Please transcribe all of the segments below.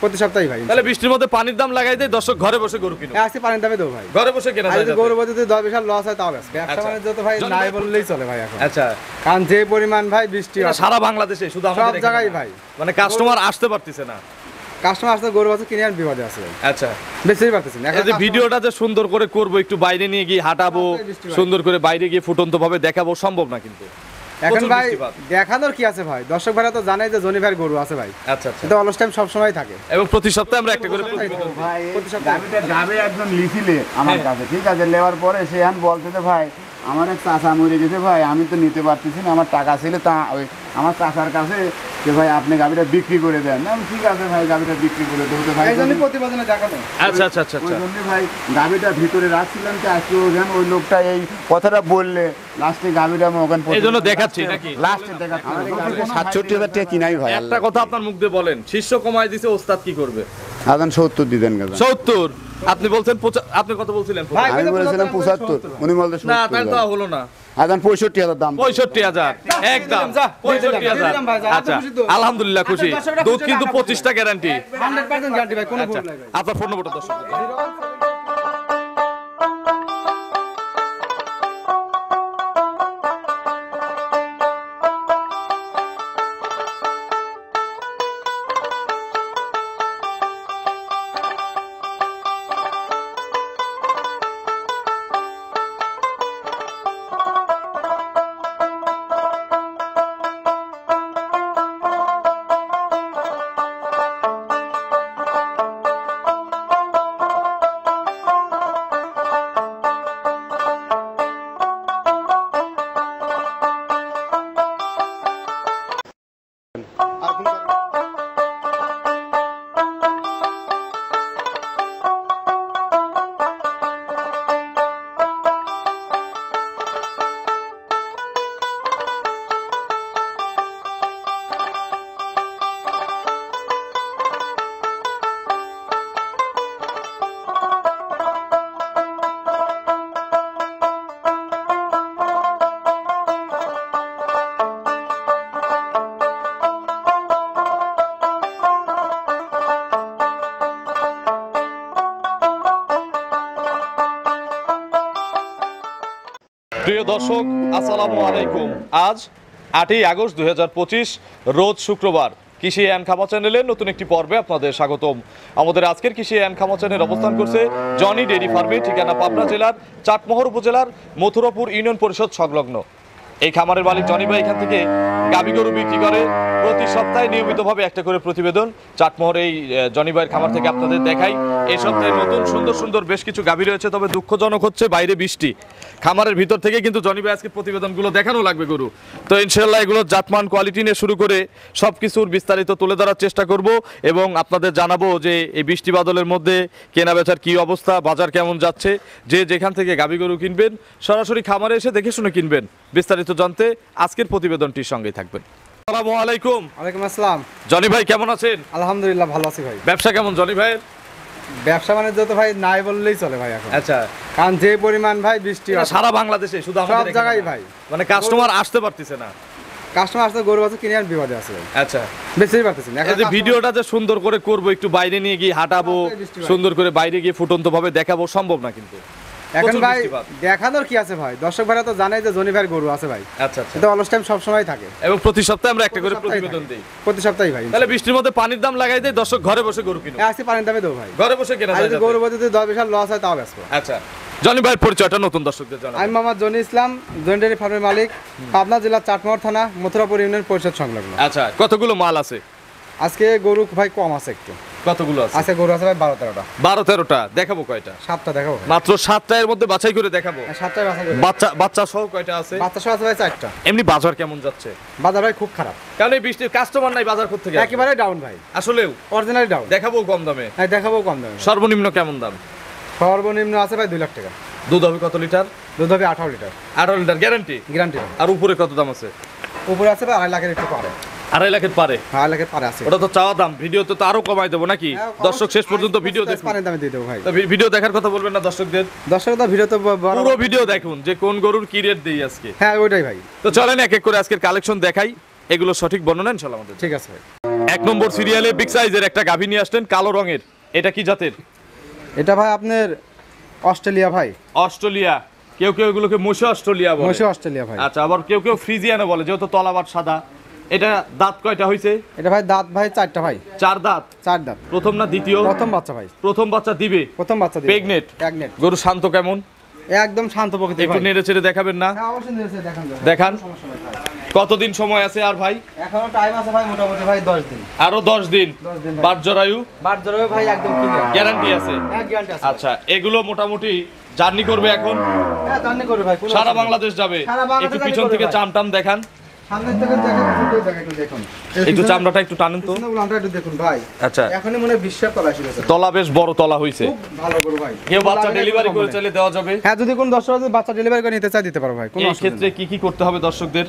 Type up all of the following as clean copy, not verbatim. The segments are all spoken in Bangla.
প্রতি সপ্তাহে ভাই। তাহলে বৃষ্টির মধ্যে পানির দাম লাগাই দেয়, দর্শক ঘরে বসে গরু কিনে। আজকে পানির দামে দেবো ভাই, ঘরে বসে কেনা যায়। গরু বলতে যদি 10 বিশাল লস হয় তাও ব্যবসা বাণিজ্য তো ভাই নাই বললেই চলে ভাই এখন। আচ্ছা, কারণ যে পরিমাণ ভাই বৃষ্টি সারা বাংলাদেশে শুধু সব জায়গায় ভাই, মানে কাস্টমার আসতে পারতেছে না। কাস্টমার আসতে গরু বাছুর কিনে আর বিপদে আছে। আচ্ছা, বেচতেই পারতেছি না। এই যে ভিডিওটা যে সুন্দর করে করব, একটু বাইরে নিয়ে গিয়ে হাঁটাবো, সুন্দর করে বাইরে গিয়ে ফুটন্ত ভাবে দেখাবো, সম্ভব না কিন্তু এখন ভাই দেখানোর কি আছে ভাই, দর্শক ভাইরা তো জানে যে জনি ভাইয়ের গরু আছে ভাই। আচ্ছা আচ্ছা, এটা অলস টাইম সব সময় থাকে এবং প্রতি সপ্তাহে আমরা একটা করে প্রতিবেদন ভাই গাবিটা যাবে একজন লিখিলে আমার কাছে, ঠিক আছে, নেওয়ার পরে সে আন বলতেছে ভাই আমার এক চাচা মরে গেছে ভাই, আমি তো নিতে পারতেছি না, আমার টাকা ছিল, তা ওই আমার চাচার কাছে যে ভাই আপনি গাবিটা বিক্রি করে দেন। আমি ঠিক আছে ভাই গাবিটা বিক্রি করে দেবো ভাই, এই জন্য প্রতিবেদনে দেখানো। আচ্ছা আচ্ছা আচ্ছা ওই জন্য ভাই গাবিটা ভিতরে রাখছিলাম, যে আজকে ওই লোকটা এই কথাটা বললে লাস্টে গাবিটা আমি ওখানে এই জন্য দেখাচ্ছি নাকি লাস্টে দেখাচ্ছি ৬৭,০০০ টাকা কিনাই ভাই। একটা কথা আপনার মুখ দিয়ে বলেন, শীর্ষ কমায় দিছে, ওস্তাদ কি করবে? আদান ৭০ দিতেন গাদা ৭০, আপনি বলছেন আপনি কত বলছিলেন? আমি বলেছিলাম ৭৫, উনি বলতে না তাই তো হলো না। আদান ৬৫,০০০ দাম, ৬৫,০০০ একদম ৬৫,০০০। আচ্ছা আলহামদুলিল্লাহ খুশি। দুধ কিন্তু 25টা গ্যারান্টি, 100% গ্যারান্টি ভাই, কোনো ভুল নাই ভাই। আপনার ফোন নম্বরটা দর্শক। প্রিয় দর্শক আসসালামু আলাইকুম। আজ 8ই আগস্ট 2025 রোজ শুক্রবার। কৃষি অ্যান্ড খামার চ্যানেলের নতুন একটি পর্বে আপনাদের স্বাগতম। আমাদের আজকের কৃষি অ্যান্ড খামার চ্যানেল অবস্থান করছে জনি ডেইরি ফার্মে, ঠিকানা পাবনা জেলার চাটমোহর উপজেলার মথুরাপুর ইউনিয়ন পরিষদ সংলগ্ন। এই খামারের মালিক জনি ভাই এখান থেকে গাভী গরু বিক্রি করে। প্রতি সপ্তাহে নিয়মিতভাবে একটা করে প্রতিবেদন চাটমোহর এই জনি ভাইয়ের খামার থেকে আপনাদের দেখাই। এই সপ্তাহে নতুন সুন্দর সুন্দর বেশ কিছু গাভী রয়েছে, তবে দুঃখজনক হচ্ছে বাইরে বৃষ্টি। খামারের ভিতর থেকে কিন্তু জনি ভাই আজকে প্রতিবেদনগুলো দেখানো লাগবে গরু, তো ইনশাল্লাহ এগুলো জাতমান কোয়ালিটি নিয়ে শুরু করে সব কিছুর বিস্তারিত তুলে ধরার চেষ্টা করব এবং আপনাদের জানাবো যে এই বৃষ্টি বাদলের মধ্যে কেনা বেচার কী অবস্থা, বাজার কেমন যাচ্ছে। যে যেখান থেকে গাভী গরু কিনবেন সরাসরি খামারে এসে দেখে শুনে কিনবেন। বিস্তারিত জানতে আজকের প্রতিবেদনটির সঙ্গেই থাকবেন। আসসালামু আলাইকুম। ওয়ালাইকুম আসসালাম। জনি ভাই কেমন আছেন? আলহামদুলিল্লাহ ভালো আছি ভাই। ব্যবসা কেমন জনি ভাইয়ের? ব্যবসা বাণিজ্য তো ভাই নাই বললেই চলে ভাই এখন। আচ্ছা, কারণ যে পরিমাণ ভাই বৃষ্টি সারা বাংলাদেশে শুধু সব জায়গায় ভাই, মানে কাস্টমার আসতে পারতেছে না। কাস্টমার আসতে গরু বাছুর কিনে আর বিপদে আছে। আচ্ছা, বেচতেই পারতেছি না। এই যে ভিডিওটা যে সুন্দর করে করব, একটু বাইরে নিয়ে গিয়ে হাঁটাবো, সুন্দর করে বাইরে গিয়ে ফুটন্ত ভাবে দেখাবো, সম্ভব না কিন্তু এখন ভাই দেখানোর কি আছে ভাই, দর্শক ভাইরা তো জানে যে জনি ভাইয়ের গরু আছে ভাই। আচ্ছা আচ্ছা, এটা অলস টাইম সব সময় থাকে এবং প্রতি সপ্তাহে আমরা একটা করে প্রতিবেদন দেই। প্রতি সপ্তাহে ভাই। তাহলে বৃষ্টির মধ্যে পানির দাম লাগাই দেয়, দর্শক ঘরে বসে গরু কিনে। আজকে পানির দামে দেবো ভাই, ঘরে বসে কেনা যায়। গরু বলতে যদি 10 বিশাল লস হয় তাও ব্যস্ত। আচ্ছা, জনি ভাইয়ের পরিচয়টা নতুন দর্শকদের জানাবো। আমি মোহাম্মদ জনি ইসলাম, জনি ডেইরি ফার্মের মালিক, পাবনা জেলা চাটমোহর থানা মথুরাপুর ইউনিয়ন পরিষদ সংলগ্ন। আচ্ছা, কতগুলো মাল আছে আজকে? গরু ভাই কম আছে একটু। কতগুলো আছে? আজকে গরু আছে ভাই 12-13টা। 12-13টা দেখাবো। কয়টা? 7টা দেখাবো। মাত্র 7টা এর মধ্যে বাছাই করে দেখাবো। 7টায় বাছাই করে। বাচ্চা সহ কয়টা আছে? বাচ্চা সহ আছে ভাই 4টা। এমনি বাজার কেমন যাচ্ছে? বাজার ভাই খুব খারাপ, কারণ এই বৃষ্টির কাস্টমার নাই, বাজার করতে গেলে একেবারে ডাউন ভাই। আসলেও অরিজিনালি ডাউন। দেখাবো কম দামে? হ্যাঁ দেখাবো কম দামে। সর্বনিম্ন কেমন দাম? সর্বনিম্ন আছে ভাই 2 লাখ টাকা। দুধ হবে কত লিটার? দুধ হবে 18 লিটার। 18 litre guarantee? গ্যারান্টি। আর উপরে কত দাম আছে? উপরে আছে ভাই 2.5 লাখের একটু পারে। 2.5 লাখের পারে? 2.5 লাখের পারে আছে। ওটা তো চাওয়া দাম, ভিডিওতে তো আরো কমাই দেবো নাকি? দর্শক শেষ পর্যন্ত ভিডিও দেখুন। পানির দামে দিয়ে দেবো ভাই। ভিডিও দেখার কথা বলবেন না দর্শকদের? দর্শকরা ভিডিও তো পুরো ভিডিও দেখুন যে কোন গরুর কি রেট দেই আজকে। হ্যাঁ ওইটাই ভাই। তো চলেন এক এক করে আজকের কালেকশন দেখাই, এগুলো সঠিক বর্ণনা ইনশাআল্লাহ আমাদের। ঠিক আছে ভাই। এক নম্বর সিরিয়ালে বিগ সাইজের একটা গাভী নিয়ে আসলেন কালো রঙের, এটা কি জাতের? এটা ভাই আপনার অস্ট্রেলিয়া ভাই। অস্ট্রেলিয়া, কেউ কেউ এগুলোকে মোশে অস্ট্রেলিয়া বলে। মোশে অস্ট্রেলিয়া ভাই। আচ্ছা, আবার কেউ কেউ ফ্রিজিয়ানও বলে, যেহেতু তলাবাট সাদা। এটা দাঁত কয়টা হইছে? এটা ভাই দাঁত ভাই 4টা ভাই। 4 দাঁত। 4 দাঁত। প্রথম না দ্বিতীয়? প্রথম বাচ্চা ভাই। প্রথম বাচ্চা দিবে। প্রথম বাচ্চা দিবে। প্রেগনেন্ট। প্রেগনেন্ট। গরু শান্ত কেমন? একদম শান্ত প্রকৃতির একটু ভাই। নেড়ে চেড়ে দেখাবেন না? হ্যাঁ অবশ্যই নিয়েছে দেখান যাবে। দেখান। সমস্যা নাই ভাই। কতদিন সময় আছে আর ভাই? এখনো টাইম আছে ভাই মোটামুটি ভাই 10 দিন। আরো 10 দিন। 10 দিন ভাই। বাট জরায়ু বাট জরায়ু ভাই একদম ক্লিয়ার। গ্যারান্টি আছে? হ্যাঁ গ্যারান্টি আছে। আচ্ছা, এগুলো মোটামুটি জার্নি করবে এখন? হ্যাঁ জার্নি করবে ভাই। কোনো সারা অসুবিধা নেই। বাংলাদেশ যাবে? সারা বাংলাদেশ একটু জার্নি পিছন করবে থেকে ভাই। চামটাম দেখান। সামনের থেকে দেখেন, পিছন থেকে একটু দেখুন। একটু চামড়াটা একটু টানেন তো। পিছনে উলানটা একটু দেখুন ভাই। আচ্ছা, এখনই মনে হয় বিশ্বাস করা শুরু হয়েছে। তলা বেশ বড় তলা হইছে। খুব ভালো করে ভাই। কেউ বাচ্চা ডেলিভারি করে চাইলে দেওয়া যাবে? হ্যাঁ যদি কোন দর্শক যদি বাচ্চা ডেলিভারি করে নিতে চায় দিতে পারো ভাই। কোনো এই অসুবিধা ক্ষেত্রে নেই। কি কি করতে হবে দর্শকদের?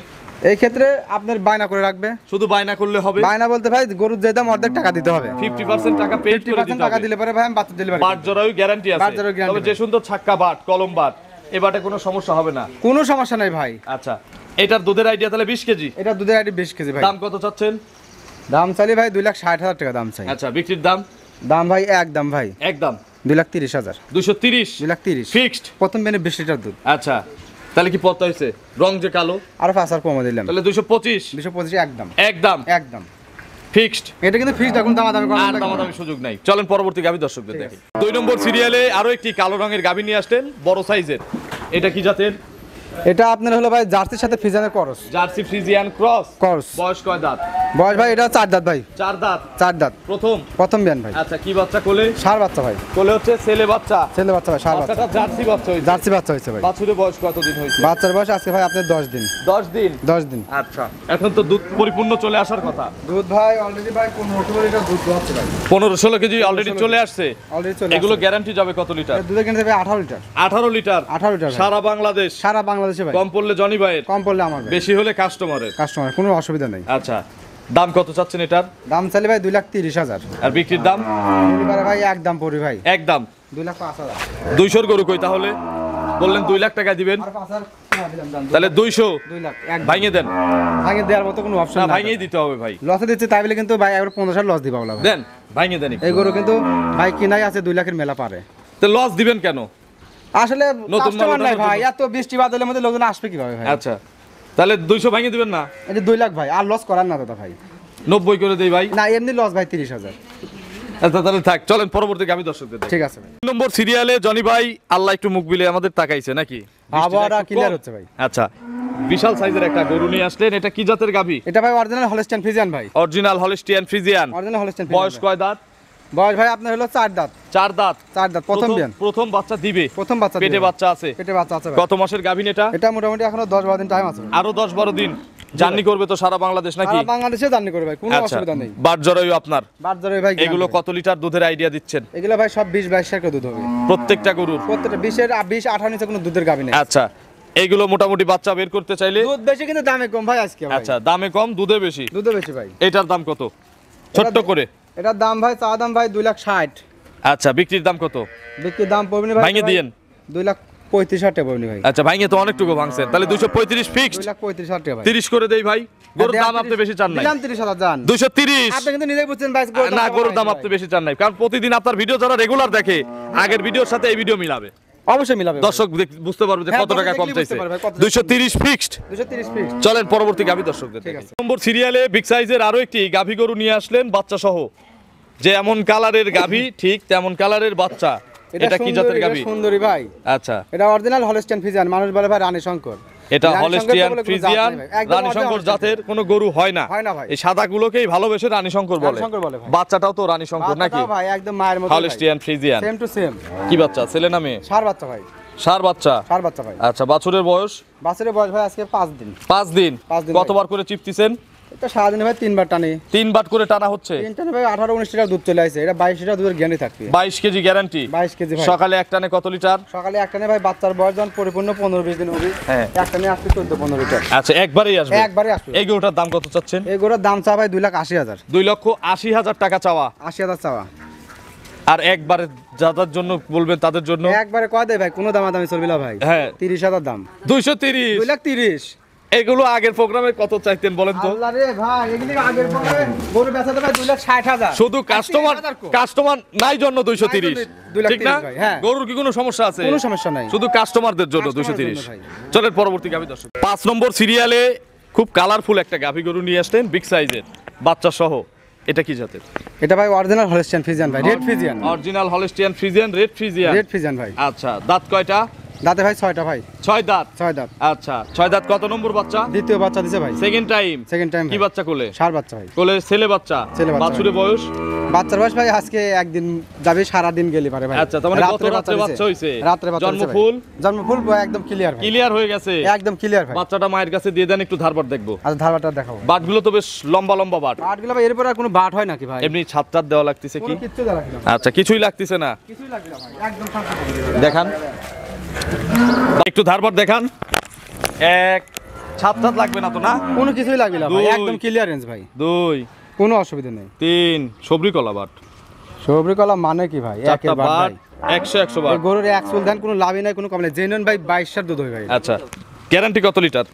এই ক্ষেত্রে আপনার বায়না করে রাখবে। শুধু বায়না করলে হবে? বায়না বলতে ভাই গরুর যে দাম অর্ধেক টাকা দিতে হবে। 50% টাকা পেড করে 50% দিতে টাকা হবে। দিলে পরে ভাই আমি বাচ্চা ডেলিভারি বাট জরায়ু গ্যারান্টি বাট আছে? জরায়ু guarantee তবে যে সুন্দর ছাক্কা বাট, কলম বাট, এ বাটে কোনো সমস্যা হবে না? কোনো সমস্যা নাই ভাই। আচ্ছা, এটার দুধের আইডিয়া তাহলে 20 কেজি। এটা দুধের আইডি 20 কেজি ভাই। দাম কত চাচ্ছেন? দাম চাইলে ভাই 2,60,000 টাকা দাম চাই। আচ্ছা, বিক্রির দাম? দাম ভাই একদম ভাই একদম 2,30,000। 230। 2,30,000 ফিক্সড? প্রথম বেনে 20 লিটার দুধ। আচ্ছা, তাহলে কি পড়তে হয়েছে? রং যে কালো। আর 5 আর কমে দিলাম। তাহলে 225। 225 একদম। একদম একদম ফিক্সড। এটা কিন্তু ফিক্সড এখন দামাদামি করা আর দামাদামি সুযোগ নাই। চলেন পরবর্তী গাভী দর্শকদের দেখি। 2 নম্বর সিরিয়ালে আরো একটি কালো রঙের গাভী নিয়ে আসলেন, বড় সাইজের। এটা কি জাতের? এটা আপনার হলো ভাই জার্সির সাথে ফিজানের করস। Jersey Friesian cross. করস। বয়স কয় দাঁত? বয়স ভাই এটা 4 দাঁত ভাই। 4 দাঁত। 4 দাঁত। প্রথম বিয়ান ভাই। আচ্ছা, কি বাচ্চা কোলে? ষাঁড় বাচ্চা ভাই। কোলে হচ্ছে ছেলে বাচ্চা। ছেলে বাচ্চা ভাই, ষাঁড় বাচ্চা। বাচ্চাটা জার্সি বাচ্চা হইছে। জার্সি বাচ্চা হয়েছে ভাই। বাছুরের বয়স কতদিন হইছে? বাচ্চার বয়স আজকে ভাই আপনার 10 দিন। 10 দিন। 10 দিন। আচ্ছা, এখন তো দুধ পরিপূর্ণ চলে আসার কথা। দুধ ভাই অলরেডি ভাই 15 লিটার দুধ হচ্ছে ভাই। 15-16 কেজি অলরেডি চলে আসছে। অলরেডি চলে এগুলো গ্যারান্টি যাবে কত লিটার? দুধে কিনতে ভাই 18 লিটার। 18 লিটার। 18 লিটার ভাই। সারা বাংলাদেশ। সারা বাংলাদেশে ভাই। কম পড়লে জনি ভাইয়ের, কম পড়লে আমার ভাই। বেশি হলে কাস্টমারের। কাস্টমার কোনো অসুবিধা নেই। আচ্ছা, দাম কত চাচ্ছেন এটার? দাম চাইলে ভাই 2,30,000। আর বিক্রির দাম? এবারে ভাই একদম পড়ি ভাই একদম 2,05,000। 200 গরু কই তাহলে? বললেন 2 লাখ টাকা দিবেন, আর 5,000 টাকা দিলাম দাম। তাহলে 200 2 লাখ এক ভাঙিয়ে দেন। ভাঙে দেওয়ার মতো কোনো অপশন না, নাই। ভাঙিয়ে দিতে হবে ভাই। লসে দিচ্ছে তাই বলে কিন্তু ভাই এবার 15,000 লস দিবা বলা ভাই। দেন, ভাঙিয়ে দেন। এই গরু কিন্তু ভাই কিনাই আছে 2 লাখের মেলা পারে। তো লস দিবেন কেন? আসলে নতুন কাস্টমার মাল নাই ওঠানোর ভাই, জন্য। এত বৃষ্টি বাদলের মধ্যে লোকজন আসবে কিভাবে ভাই? আচ্ছা, তাহলে 200 ভাঙিয়ে দিবেন না? এটা 2 লাখ ভাই, আর লস করার না দাদা ভাই। 90 করে দেই ভাই। না এমনি লস ভাই 30,000। আচ্ছা, তাহলে থাক। চলেন পরবর্তী গাভী দর্শকদের দেখি। ঠিক আছে ভাই। 2 নম্বর সিরিয়ালে জনি ভাই আল্লাহ একটু মুখ বিলে আমাদের তাকাইছে নাকি? আবার বৃষ্টিটা একটু ক্লিয়ার কম। হচ্ছে ভাই। আচ্ছা, বিশাল সাইজের একটা গরু নিয়ে আসলেন, এটা কি জাতের গাভী? এটা ভাই অরিজিনাল হলস্টাইন ফ্রিজিয়ান ভাই। Original Holstein Friesian. Original Holstein বয়স কয় দাঁত? বয়স ভাই আপনার হলো 4 দাঁত। 4 দাঁত। 4 দাঁত প্রথম বিয়ান। প্রথম বাচ্চা দিবে? প্রথম বাচ্চা পেটে দিবে। বাচ্চা আছে? পেটে বাচ্চা আছে ভাই। কত মাসের গাভীন এটা? এটা মোটামুটি এখনো 10-12 দিন টাইম আছে ভাই। আরো 10-12 দিন জার্নি করবে তো সারা বাংলাদেশ নাকি? সারা বাংলাদেশে জার্নি করে ভাই, কোনো আচ্ছা, অসুবিধা নেই। বাট জরায়ু আপনার? বাট ধরে ভাই এগুলো কত লিটার দুধের আইডিয়া দিচ্ছেন? এগুলো ভাই সব 20-22 টাকা দুধ হবে প্রত্যেকটা গরুর? প্রত্যেকটা 20-18 নিচে কোনো দুধের গাবি নেই। আচ্ছা, এইগুলো মোটামুটি বাচ্চা বের করতে চাইলে? দুধ বেশি কিন্তু দামে কম ভাই আজকে ভাই। আচ্ছা, দামে কম দুধে বেশি। দুধও বেশি ভাই। এটার দাম কত ছোট্ট করে? এটার দাম ভাই চা দাম ভাই 2,60,000। আচ্ছা, বিক্রির দাম কত? বিক্রির দাম পড়বে না ভাই। ভাঙিয়ে দিয়েন। 2,35,000 টাকা পড়বে ভাই। আচ্ছা, ভাঙিয়ে তো অনেকটুকু ভাঙছেন, তাহলে 235 ফিক্সড। 2,35,000 টাকা ভাই। 30 করে দেই ভাই। গরুর দাম আপনি বেশি চান নাই? দিলাম 30,000 জান। 230। আপনি কিন্তু নিজেই বুঝছেন ভাই না, গরুর দাম আপনি বেশি চান নাই, কারণ প্রতিদিন আপনার ভিডিও যারা রেগুলার দেখে আগের ভিডিওর সাথে এই ভিডিও মিলাবে। অবশ্যই মিলাবে। দর্শক বুঝতে পারবে যে হ্যাঁ, কত টাকা দর্শক কম দেখলেই চাইছে। বুঝতে পারবে কত টাকা 230 ফিক্সড। 230 ফিক্স। চলেন পরবর্তী গাভী দর্শকদের ঠিক দেখি। আছে। নম্বর সিরিয়ালে বিগ সাইজের আরো একটি গাভী গরু নিয়ে আসলেন বাচ্চা সহ। যে এমন কালারের গাভী ঠিক তেমন কালারের বাচ্চা। এটা কি জাতের গাভী? সুন্দরী ভাই। আচ্ছা, এটা অরিজিনাল হলস্টাইন ফ্রিজিয়ান, মানুষ বলে ভাই রানী শঙ্কর। এটা রানী হলস্টিয়ান শঙ্কর বলে কোনো জাত ফ্রিজিয়ান নেই ভাই। একদম রানী শঙ্কর original জাতের কোনো গরু হয় না। হয় না ভাই। এই সাদা গুলোকেই ভালোবেসে রানী শঙ্কর বলে। রানী শঙ্কর বলে ভাই। বাচ্চাটাও তো রানী শঙ্কর নাকি? বাচ্চাটাও ভাই একদম মায়ের মতো। Holstein Friesian. Same to same. কি বাচ্চা, ছেলে না মেয়ে? ষাঁড় বাচ্চা ভাই। ষাঁড় বাচ্চা। ষাঁড় বাচ্চা ভাই। আচ্ছা, বাছুরের বয়স? বাছুরের বয়স ভাই আজকে 5 দিন। 5 দিন। 5 দিন কতবার করে চিপতিছেন? এটা সারাদিনে ভাই 3 বার টানি। 3 বার করে টানা হচ্ছে? 3 টানে ভাই 18-19 লিটার দুধ চলে আসে। এটা 22 লিটার দুধের গ্যারান্টি থাকবে। 22 কেজি গ্যারান্টি? 22 কেজি ভাই। সকালে এক টানে কত লিটার? সকালে এক টানে ভাই বাচ্চার বয়স যখন পরিপূর্ণ 15-20 দিন হবে, হ্যাঁ। এক টানে আসবে 14-15 লিটার। আচ্ছা, একবারেই আসবে? একবারে আসবে। এই গরুটার দাম কত চাচ্ছেন? এই গরুর দাম চা ভাই 2,80,000। 2,80,000 টাকা চাওয়া। 80,000 চাওয়া। আর একবারে যাদের জন্য বলবেন তাদের জন্য? একবারে কয় দেয় ভাই, কোনো দামাদামি চলবে না ভাই। হ্যাঁ। 30,000 দাম। 230। 2,30,000। এগুলো আগের প্রোগ্রামে কত চাইতেন বলেন তো? আল্লাহ রে ভাই, এগুলি আগের পরে গরু বেচাতে ভাই 2,60,000 শুধু কাস্টমার নাই জন্য 230, ঠিক না? ভাই, হ্যাঁ। গরুর কি কোনো সমস্যা আছে? কোনো সমস্যা নাই। শুধু কাস্টমারদের জন্য কাস্টমারের 230। জন্য ভাই। চলেন পরবর্তী গাভী দর্শক। 5 নম্বর সিরিয়ালে খুব কালারফুল একটা গাভী গরু নিয়ে আসলেন, বিগ সাইজের, বাচ্চা সহ। এটা কি জাতের? এটা ভাই অরিজিনাল হলস্টিয়ান ফ্রিজিয়ান ভাই, red Friesian. Original Holstein Friesian, red Friesian. Red Friesian ভাই। আচ্ছা, দাঁত কয়টা? দাঁতে ভাই 6টা ভাই। 6 দাঁত। 6 দাঁত। আচ্ছা, 6 দাঁত। কত নম্বর বাচ্চা? দ্বিতীয় বাচ্চা দিছে ভাই। Second time. কি ভাই। বাচ্চা কোলে? ষাঁড় বাচ্চা ভাই। কোলে ছেলে বাচ্চা। বাছুরের বয়স? বাচ্চার বয়স ভাই আজকে একদিন যাবে, সারা দিন গেলি পারে ভাই। আচ্ছা, তার মানে গত রাতে বাচ্চা হইছে? রাতে বাচ্চা হইছে ভাই। জন্মফুল একদম ক্লিয়ার ভাই। ক্লিয়ার হয়ে গেছে? একদম ক্লিয়ার ভাই। বাচ্চাটা মায়ের কাছে দিয়ে দেন, একটু ধারবার দেখবো। আচ্ছা, ধারবারটা দেখাবো। বাটগুলো তো বেশ লম্বা লম্বা বাট। বাটগুলো ভাই এরপর আর কোনো বাট হয় নাকি ভাই? এমনি ছাদ দেওয়া লাগতেছে কি? কোনো কিচ্ছু দেওয়া লাগবে না। আচ্ছা, কিছুই লাগতেছে না। কিছুই লাগবে না ভাই, একদম শান্ত। দেখান একটু ধারবার দেখান। এক ছাদ লাগবে না তো? না, কোনো কিছুই লাগবে না ভাই, দুই। একদম ক্লিয়ারেন্স ভাই। 2 কোনো অসুবিধা নেই। 3 সবরি কলা বাট। সবরি কলা মানে কি ভাই? চারটা একের বাট বাট, ভাই। 100 বাট। এই গরুর একচুল ধান কোনো লাভই নাই, কোনো কম নাই। জেনুইন ভাই 22 দুধ হয় ভাই। আচ্ছা, গ্যারান্টি কত লিটার?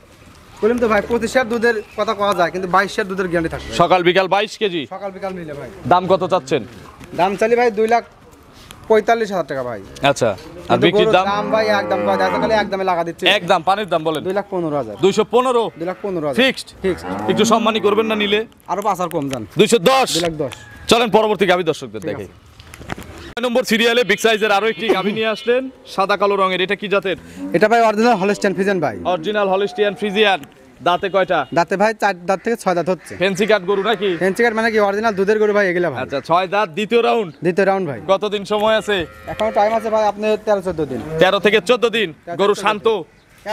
বললাম তো ভাই 25 দুধের কথা কওয়া যায়, কিন্তু 22 দুধের গ্যারান্টি থাকবে। সকাল বিকাল 22 কেজি। সকাল বিকাল মিলে ভাই। দাম কত চাচ্ছেন? দাম চালি ভাই 2,45,000 টাকা ভাই। আচ্ছা, আর কিন্তু বিক্রির গরুর দাম? দাম ভাই একদম কয় দেখা খালি একদমে লাগা দিচ্ছে। একদম পানির দাম বলেন? 2,15,000। 215। 2,15,000 ফিক্সড? ফিক্সড। একটু সম্মানী করবেন না নিলে? আরো 5 আর কম জান। 210। 2,10,000। চলেন পরবর্তী গাভী দর্শকদের দেখে। 9 নম্বর সিরিয়ালে বিগ সাইজের আরো একটি গাভী নিয়ে আসলেন, সাদা কালো রঙের। এটা কি জাতের? এটা ভাই অরিজিনাল হলস্টিয়ান ফ্রিজিয়ান ভাই। Original Holstein Friesian. দাঁতে কয়টা? দাঁতে ভাই 4 দাঁত থেকে 6 দাঁত হচ্ছে। ফেন্সি কাট গরু নাকি? ফেন্সি কাট মানে কি? অরিজিনাল দুধের গরু ভাই এগুলা ভাই। আচ্ছা, 6 দাঁত, দ্বিতীয় রাউন্ড। দ্বিতীয় রাউন্ড ভাই। কতদিন সময় আছে? এখন টাইম আছে ভাই আপনি 13-14 দিন। 13 থেকে 14 দিন। গরু শান্ত,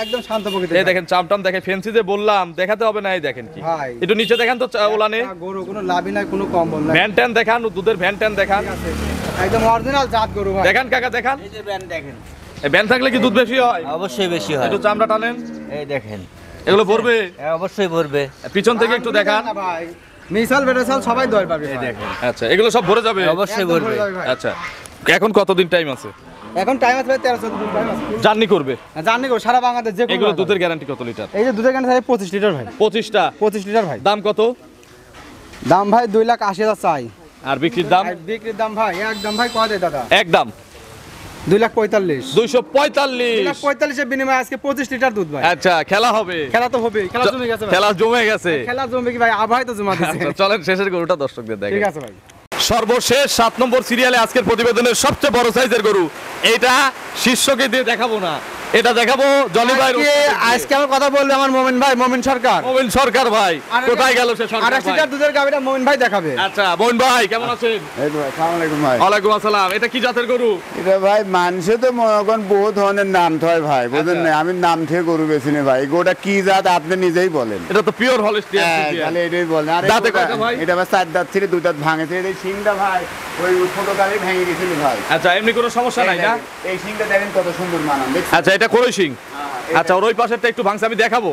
একদম শান্ত প্রকৃতির। এই দেখেন চামটাম দেখে, ফেন্সি যে বললাম দেখাতে হবে না, এই দেখেন কি ভাই। একটু নিচে দেখান তো ওলানে। গরু কোনো লাভই নাই, কোনো কম বল নাই। ভ্যান ট্যান দেখান, দুধের ভ্যান ট্যান দেখান। একদম অরিজিনাল জাত গরু ভাই। দেখান কাকা, দেখান। এই যে ব্যান্ড দেখেন, এই ভ্যান থাকলে কি দুধ বেশি হয়? অবশ্যই বেশি হয়। একটু চামড়া টানেন, এই দেখেন, এগুলো ভরবে। অবশ্যই ভরবে। পিছন থেকে একটু দেখান। না ভাই, মিসাল বেটাসাল সবাই দর পাবে এই ভাই। দেখেন, আচ্ছা, এগুলো সব ভরে যাবে? অবশ্যই একদম ভরবে। ভরে যাবে ভাই। আচ্ছা, এখন কতদিন টাইম আছে? এখন টাইম আছে ভাই 13-14 দিন টাইম আছে। জার্নি করবে? জানি গো সারা বাংলাদেশ যে কোনো এগুলো জায়গায়। দুধের গ্যারান্টি কত লিটার? এই যে দুধের গান ভাই 25 লিটার ভাই। 25টা। 25 লিটার ভাই। দাম কত? দাম ভাই 2,80,000 চাই। আর বিক্রির দাম? আর বিক্রির দাম ভাই একদম ভাই কয় দেয় দাদা? একদম 2,45,000। 245। 2,45,000 এর বিনিময়ে আজকে 25 লিটার দুধ ভাই। আচ্ছা, খেলা হবে? খেলা তো হবে, খেলা জমে গেছে ভাই। খেলা জমে গেছে। খেলা জমবে কি ভাই? আভাই তো জমা দিছে। আচ্ছা, চলেন শেষের গরুটা দর্শকদের দেখেন। ঠিক আছে ভাই। সর্বশেষ 7 নম্বর সিরিয়ালে আজকের প্রতিবেদনের সবচেয়ে বড় সাইজের গরু। এইটা শীর্ষকে দিয়ে দেখাবো না, এটা দেখাবো জলি ভাই। আজকে আমার কথা বললে আমার মোমিন ভাই, মোমিন সরকার। মোমিন সরকার ভাই কোথায় গেল সে সরকার 28 ভাই? লিটার দুধের গাবিটা মোমিন ভাই দেখাবে। আচ্ছা, মোমিন ভাই কেমন আছেন? এই তো ভাই, আসসালামু আলাইকুম ভাই। ওয়ালাইকুম আসসালাম। এটা কি জাতের গরু? এটা ভাই মানুষে তো মনে করেন বহু ধরনের নাম থয় ভাই, বুঝলেন না? আমি নাম থেকে গরু বেছি না ভাই। গোটা কি জাত আপনি নিজেই বলেন। এটা তো পিওর হলিস্টিয়ান হ্যাঁ, ফ্রিজিয়ান। তাহলে এটাই বলেন। আর দাঁতে কয়টা ভাই? এটা ভাই 4 দাঁত ছিল, 2 দাঁত ভাঙেছে। এই সিংটা ভাই ওই ছোট কালে ভেঙে গেছিল ভাই। আচ্ছা, এমনি কোনো সমস্যা নাই না? এই সিংটা দেখেন কত সুন্দর মানান, দেখছেন? আচ্ছা, এটা কোরই সিং। এটা- আচ্ছা, ওর ওই পাশেরটা একটু ভাঙছে, আমি দেখাবো।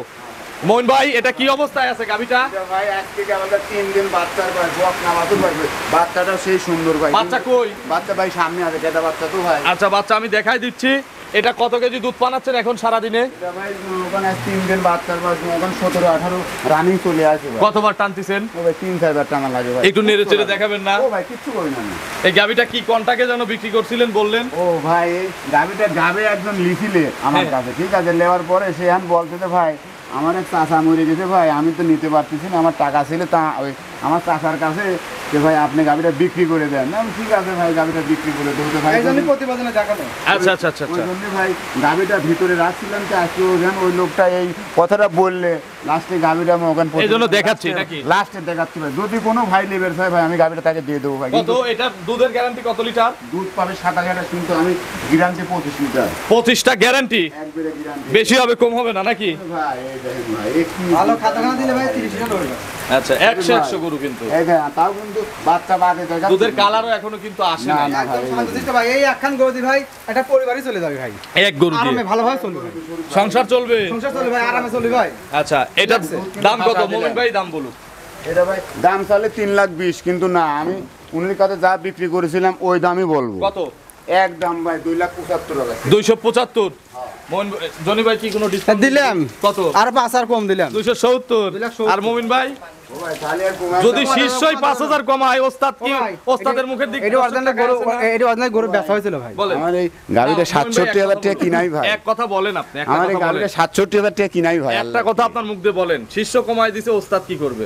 মোমিন ভাই, এটা কি অবস্থায় আছে গাবিটা? এটা ভাই আজকে আমাদের 3 দিন বাচ্চার বয়স, বক নামাতে পারবে। বাচ্চাটাও সেই সুন্দর ভাই। বাচ্চা কই? বাচ্চা ভাই সামনে আছে, গেদা বাচ্চা তো ভাই। আচ্ছা, বাচ্চা আমি দেখাই দিচ্ছি। এটা কত কেজি দুধ পানাচ্ছেন এখন সারা দিনে? এটা ভাই ওখানে 3 দিন বাচ্চার বয়স, ওখানে 17-18 রানিং চলে আসে ভাই। কতবার টানতেছেন? ও ভাই 3-4 বার টানা লাগে ভাই। একটু নেড়ে চেড়ে দেখাবেন না? ও ভাই কিচ্ছু করি না আমি। এই গাবিটা কি কন্টাকে যেন বিক্রি করছিলেন বললেন? ও ভাই এই গাবিটা গাবে একজন লিখিলে আমার হ্যাঁ। কাছে, ঠিক আছে? নেওয়ার পরে সে এখন বলতেছে ভাই আমার এক চাচা মরে গেছে ভাই, আমি তো নিতে পারতেছি না, আমার টাকা ছিল। তা ওই আমার চাচার কাছে যে ভাই আপনি গাবিটা বিক্রি করে দেন। আমি ঠিক আছে ভাই, গাবিটা বিক্রি করে দেবো। তো ভাই এই জন্য প্রতিবেদনে দেখানো। আচ্ছা আচ্ছা আচ্ছা ওই আচ্ছা। জন্য ভাই গাবিটা ভিতরে রাখছিলাম, তো আজকে ওখানে ওই লোকটা এই কথাটা বললে লাস্টে গাবিটা আমি ওখানে এই জন্য দেখাচ্ছি নাকি? লাস্টে দেখাচ্ছি ভাই। যদি কোনো ভাই লেবের চাই ভাই, আমি গাবিটা তাকে দিয়ে দেবো ভাই। কত? কিন্তু এটা দুধের গ্যারান্টি কত লিটার? দুধ পাবে 27,000, কিন্তু আমি গ্যারান্টি 25 লিটার 25টা গ্যারান্টি। একবারে গ্যারান্টি বেশি হবে কম হবে না নাকি? ভাই। এই দেখেন ভাই, একটু ভালো খাতাখানা দিলে ভাই 30 লিটার হয়ে যাবে। আচ্ছা, 100 গরু কিন্তু। এই দেখেন, তাও কিন্তু বাচ্চা বাদে দেখা দুধের কালারও এখনো কিন্তু আসে না, না। না। একদম শান্তশিষ্ট ভাই, এই একখান গরু দি ভাই একটা পরিবারই চলে যাবে ভাই। এক গরু দিয়ে আরামে ভালোভাবে চলবে ভাই। সংসার চলবে। সংসার চলবে ভাই, আরামে চলবে ভাই। আচ্ছা, এটার দাম কত? মোমিন ভাই দাম বলুন। এটা ভাই দাম চালে 3,20,000, কিন্তু না, আমি উনির কাছে যা বিক্রি করেছিলাম ওই দামই বলবো। কত? এক দাম ভাই 2,75,000 টাকা। 275। জনি ভাই কি কোনো ডিসকাউন্ট দিলাম কত আর 5 আর কম দিলাম 270 আর মুমিন ভাই ও ভাই তাহলে আর কমায় যদি শীর্ষই 5000 কমায় ওস্তাদ কি ভাই, ওস্তাদের মুখের দিকে এটা অরিজিনাল গরু, এটা অরিজিনাল গরু বেচা হয়েছিল ভাই। বলেন আমার এই গাড়িটা 67,000 টাকা কিনাই ভাই এক কথা বলেন আপনি একটা আমার এই কথা বলেন গাড়িটা 67,000 টাকা কিনাই ভাই একটা কথা আপনার মুখ দিয়ে বলেন শীর্ষ কমায় দিছে ওস্তাদ কি করবে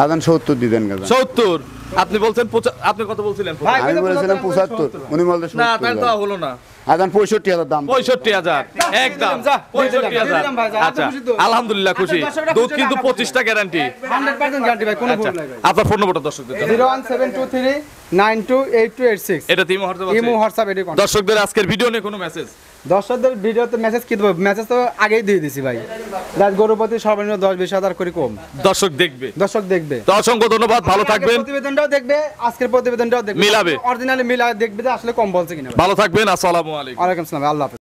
আদান 70 দিবেন গাদা 70 আপনি বলছেন আপনি কত বলছিলেন ভাই, আমি বলেছিলাম 75 উনি বলতে না তাই তো 70 হলো না আদান 65,000 দাম 65,000 একদম যা, 65,000 দিলাম ভাই, যা, আচ্ছা খুশি তো। আলহামদুলিল্লাহ খুশি আচ্ছা, দর্শকরা দুধ খুশি, কিন্তু টাকা 25টা গ্যারান্টি 100% গ্যারান্টি ভাই, কোনো আচ্ছা ভুল নাই ভাই। আপনার ফোন নম্বরটা দর্শকদের জানান। 01723928286 এটা তিমো হোয়াটসঅ্যাপ ইমো আছে হোয়াটসঅ্যাপ এটি contact। দর্শকদের আজকের ভিডিও নিয়ে কোনো মেসেজ দর্শকদের ভিডিওতে মেসেজ কি দেবো? মেসেজ তো আগেই দিয়ে দিছি ভাই। যার গরুর প্রতি সর্বনিম্ন 10-20 হাজার করে কম দর্শক দেখবে দর্শক দেখবে। তো অসংখ্য ধন্যবাদ ভালো থাকবেন প্রতিবেদনটাও দেখবে, আজকের প্রতিবেদনটাও দেখবে, মিলাবে। অরিজিনালি মিলা দেখবে যে আসলে কম বলছে কিনা ভাই। ভালো থাকবেন আসসালামু আলাইকুম ওয়ালাইকুম আসসালাম, আল্লাহ হাফেজ।